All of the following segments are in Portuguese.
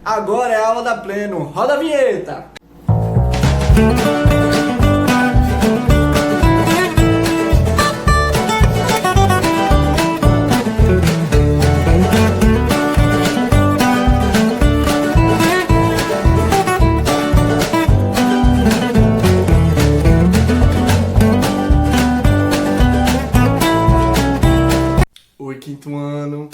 Agora é a aula da Pleno. Roda a vinheta! Oi, quinto ano.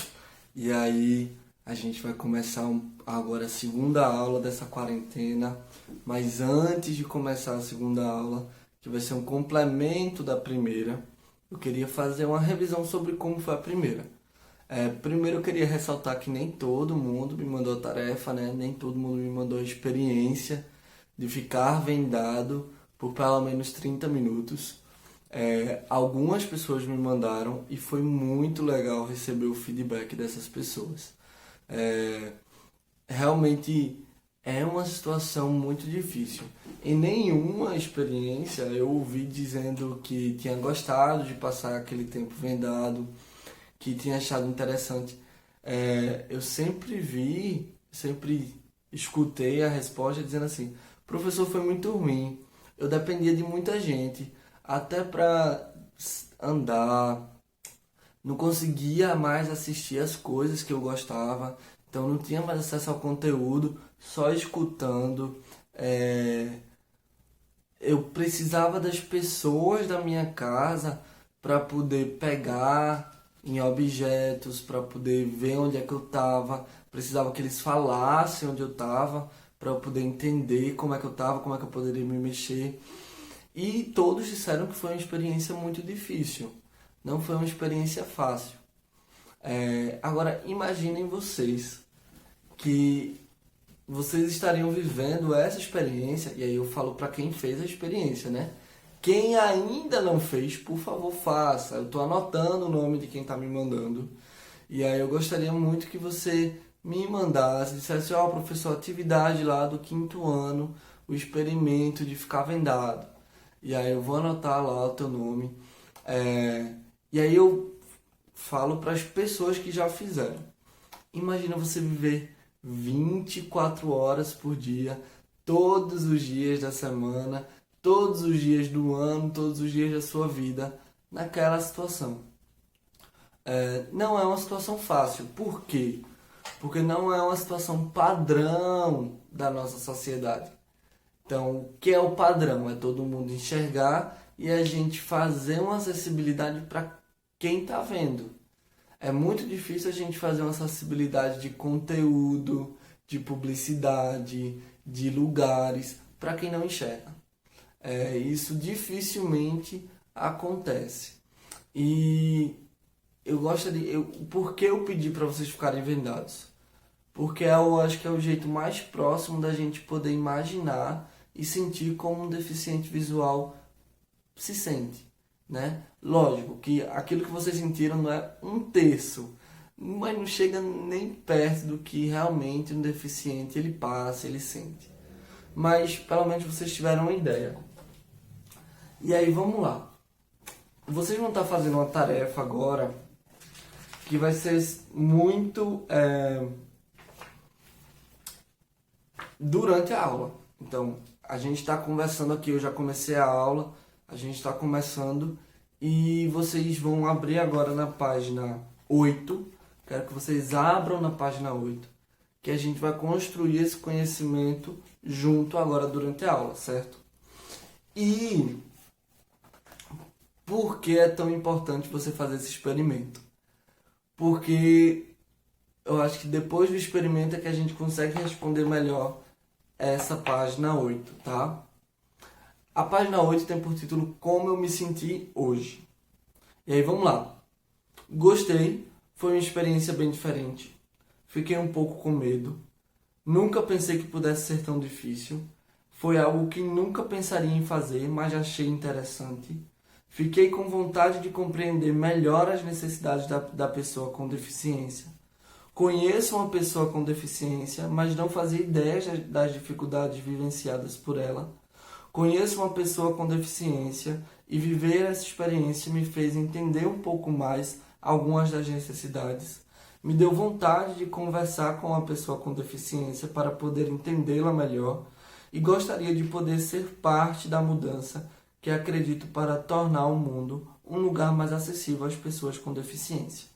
E aí, a gente vai começar agora a segunda aula dessa quarentena. Mas antes de começar a segunda aula, que vai ser um complemento da primeira, eu queria fazer uma revisão sobre como foi a primeira. Primeiro eu queria ressaltar que nem todo mundo me mandou tarefa, né? Nem todo mundo me mandou a experiência de ficar vendado por pelo menos 30 minutos. Algumas pessoas me mandaram e foi muito legal receber o feedback dessas pessoas. Realmente é uma situação muito difícil. Em nenhuma experiência eu ouvi dizendo que tinha gostado de passar aquele tempo vendado, que tinha achado interessante. Eu sempre escutei a resposta dizendo assim: professor, foi muito ruim, eu dependia de muita gente, até para andar, não conseguia mais assistir as coisas que eu gostava, então não tinha mais acesso ao conteúdo, só escutando. Eu precisava das pessoas da minha casa para poder pegar em objetos, para poder ver onde é que eu estava. Precisava que eles falassem onde eu estava, para eu poder entender como é que eu estava, como é que eu poderia me mexer. E todos disseram que foi uma experiência muito difícil, não foi uma experiência fácil. Agora, imaginem vocês que vocês estariam vivendo essa experiência, e aí eu falo para quem fez a experiência, né? Quem ainda não fez, por favor, faça. Eu estou anotando o nome de quem está me mandando. E aí eu gostaria muito que você me mandasse, dissesse: ó, professor, atividade lá do quinto ano, o experimento de ficar vendado. E aí eu vou anotar lá o teu nome. E aí eu falo para as pessoas que já fizeram. Imagina você viver 24 horas por dia, todos os dias da semana, todos os dias do ano, todos os dias da sua vida, naquela situação. Não é uma situação fácil. Por quê? Porque não é uma situação padrão da nossa sociedade. Então, o que é o padrão? É todo mundo enxergar e a gente fazer uma acessibilidade para quem está vendo. É muito difícil a gente fazer uma acessibilidade de conteúdo, de publicidade, de lugares, para quem não enxerga. Isso dificilmente acontece. E por que eu pedi para vocês ficarem vendados? Porque eu acho que é o jeito mais próximo da gente poder imaginar e sentir como um deficiente visual se sente, né? Lógico que aquilo que vocês sentiram não é um terço, mas não chega nem perto do que realmente um deficiente ele passa, ele sente. Mas pelo menos vocês tiveram uma ideia. E aí vamos lá. Vocês vão estar fazendo uma tarefa agora que vai ser muito durante a aula. Então, a gente está conversando aqui, eu já comecei a aula, a gente está começando e vocês vão abrir agora na página 8. Quero que vocês abram na página 8, que a gente vai construir esse conhecimento junto agora durante a aula, certo? E por que é tão importante você fazer esse experimento? Porque eu acho que depois do experimento é que a gente consegue responder melhor essa página 8, tá? A página 8 tem por título Como eu me senti hoje. E aí vamos lá. Gostei, foi uma experiência bem diferente. Fiquei um pouco com medo. Nunca pensei que pudesse ser tão difícil. Foi algo que nunca pensaria em fazer, mas achei interessante. Fiquei com vontade de compreender melhor as necessidades da pessoa com deficiência. Conheço uma pessoa com deficiência, mas não fazia ideia das dificuldades vivenciadas por ela. Conheço uma pessoa com deficiência e viver essa experiência me fez entender um pouco mais algumas das necessidades. Me deu vontade de conversar com uma pessoa com deficiência para poder entendê-la melhor e gostaria de poder ser parte da mudança que acredito para tornar o mundo um lugar mais acessível às pessoas com deficiência.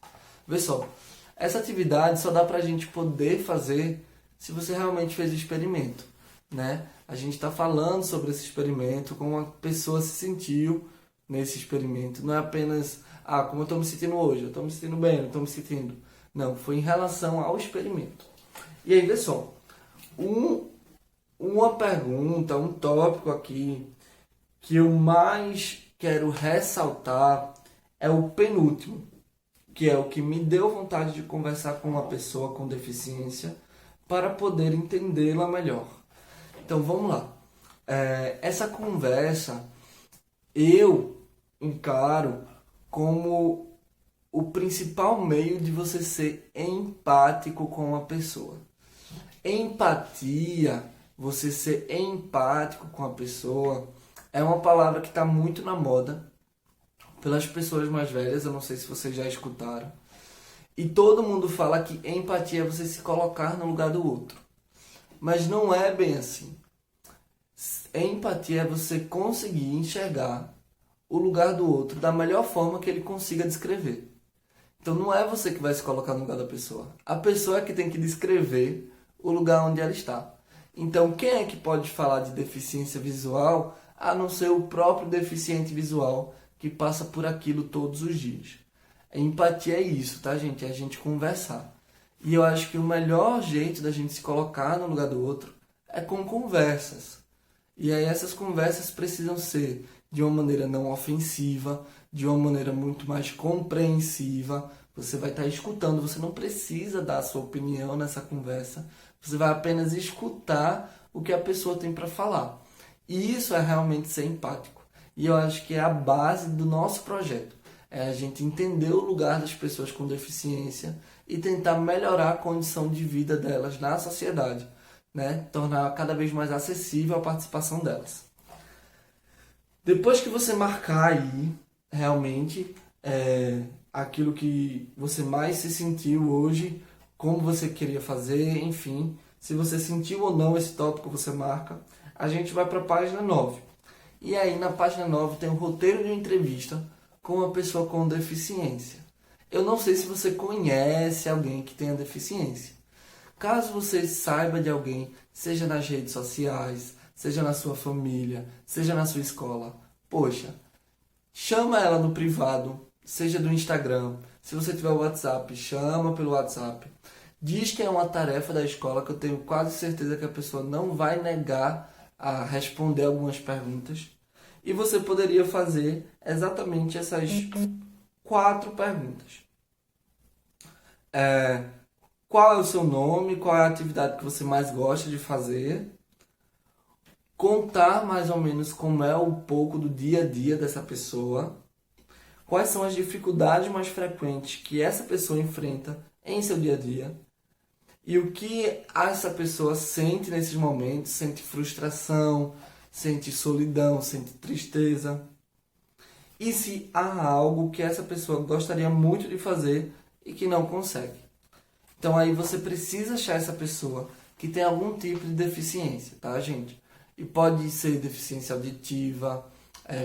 Vê só, essa atividade só dá para a gente poder fazer se você realmente fez o experimento, né? A gente está falando sobre esse experimento, como uma pessoa se sentiu nesse experimento. Não é apenas, como eu estou me sentindo hoje, eu estou me sentindo bem, eu estou me sentindo. Não, foi em relação ao experimento. E aí, vê só, uma pergunta, um tópico aqui que eu mais quero ressaltar é o penúltimo, que é o que me deu vontade de conversar com uma pessoa com deficiência para poder entendê-la melhor. Então, vamos lá. Essa conversa eu encaro como o principal meio de você ser empático com uma pessoa. Empatia, você ser empático com a pessoa, é uma palavra que está muito na moda pelas pessoas mais velhas, eu não sei se vocês já escutaram. E todo mundo fala que empatia é você se colocar no lugar do outro. Mas não é bem assim. Empatia é você conseguir enxergar o lugar do outro da melhor forma que ele consiga descrever. Então não é você que vai se colocar no lugar da pessoa. A pessoa é que tem que descrever o lugar onde ela está. Então quem é que pode falar de deficiência visual a não ser o próprio deficiente visual que passa por aquilo todos os dias? A empatia é isso, tá, gente? É a gente conversar. E eu acho que o melhor jeito da gente se colocar no lugar do outro é com conversas. E aí essas conversas precisam ser de uma maneira não ofensiva, de uma maneira muito mais compreensiva. Você vai estar escutando, você não precisa dar a sua opinião nessa conversa. Você vai apenas escutar o que a pessoa tem para falar. E isso é realmente ser empático. E eu acho que é a base do nosso projeto. É a gente entender o lugar das pessoas com deficiência e tentar melhorar a condição de vida delas na sociedade, né? Tornar cada vez mais acessível a participação delas. Depois que você marcar aí, realmente, aquilo que você mais se sentiu hoje, como você queria fazer, enfim, se você sentiu ou não esse tópico, você marca. A gente vai para a página 9. E aí, na página 9, tem um roteiro de uma entrevista com uma pessoa com deficiência. Eu não sei se você conhece alguém que tenha deficiência. Caso você saiba de alguém, seja nas redes sociais, seja na sua família, seja na sua escola, poxa, chama ela no privado, seja do Instagram. Se você tiver o WhatsApp, chama pelo WhatsApp. Diz que é uma tarefa da escola, que eu tenho quase certeza que a pessoa não vai negar a responder algumas perguntas. E você poderia fazer exatamente essas 4 perguntas. Qual é o seu nome? Qual é a atividade que você mais gosta de fazer? Contar mais ou menos como é um pouco do dia a dia dessa pessoa. Quais são as dificuldades mais frequentes que essa pessoa enfrenta em seu dia a dia? E o que essa pessoa sente nesses momentos? Sente frustração, sente solidão, sente tristeza. E se há algo que essa pessoa gostaria muito de fazer e que não consegue. Então aí você precisa achar essa pessoa que tem algum tipo de deficiência, tá, gente? E pode ser deficiência auditiva,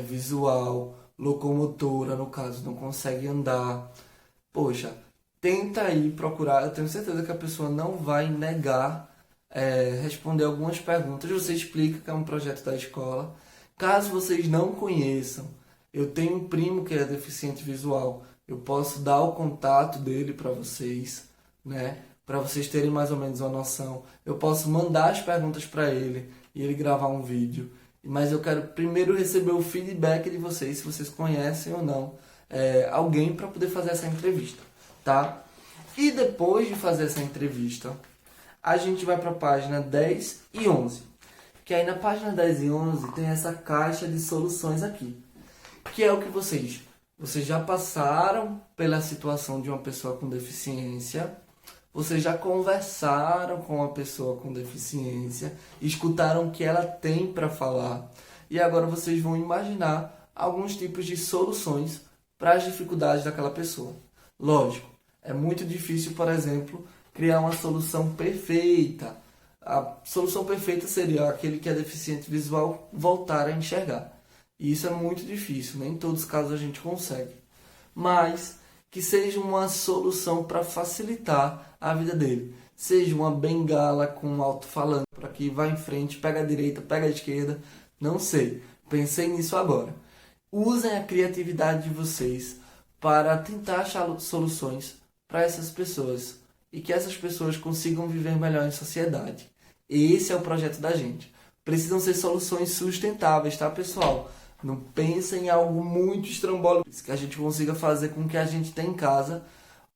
visual, locomotora, no caso, não consegue andar. Poxa, tenta aí procurar, eu tenho certeza que a pessoa não vai negar responder algumas perguntas. Você explica que é um projeto da escola. Caso vocês não conheçam, eu tenho um primo que é deficiente visual, eu posso dar o contato dele para vocês, né? Para vocês terem mais ou menos uma noção. Eu posso mandar as perguntas para ele e ele gravar um vídeo. Mas eu quero primeiro receber o feedback de vocês, se vocês conhecem ou não alguém para poder fazer essa entrevista, tá? E depois de fazer essa entrevista, a gente vai para a página 10 e 11. Que aí na página 10 e 11 tem essa caixa de soluções aqui. Que é o que vocês já passaram pela situação de uma pessoa com deficiência, vocês já conversaram com uma pessoa com deficiência, escutaram o que ela tem para falar, e agora vocês vão imaginar alguns tipos de soluções para as dificuldades daquela pessoa. Lógico, É muito difícil, por exemplo, criar uma solução perfeita. A solução perfeita seria aquele que é deficiente visual voltar a enxergar. E isso é muito difícil, nem em todos os casos a gente consegue. Mas que seja uma solução para facilitar a vida dele. Seja uma bengala com um alto-falante para que vá em frente, pega a direita, pega a esquerda, não sei. Pensei nisso agora. Usem a criatividade de vocês para tentar achar soluções para essas pessoas e que essas pessoas consigam viver melhor em sociedade. Esse é o projeto da gente. Precisam ser soluções sustentáveis, tá, pessoal? Não pensem em algo muito estrambólico que a gente consiga fazer com o que a gente tem em casa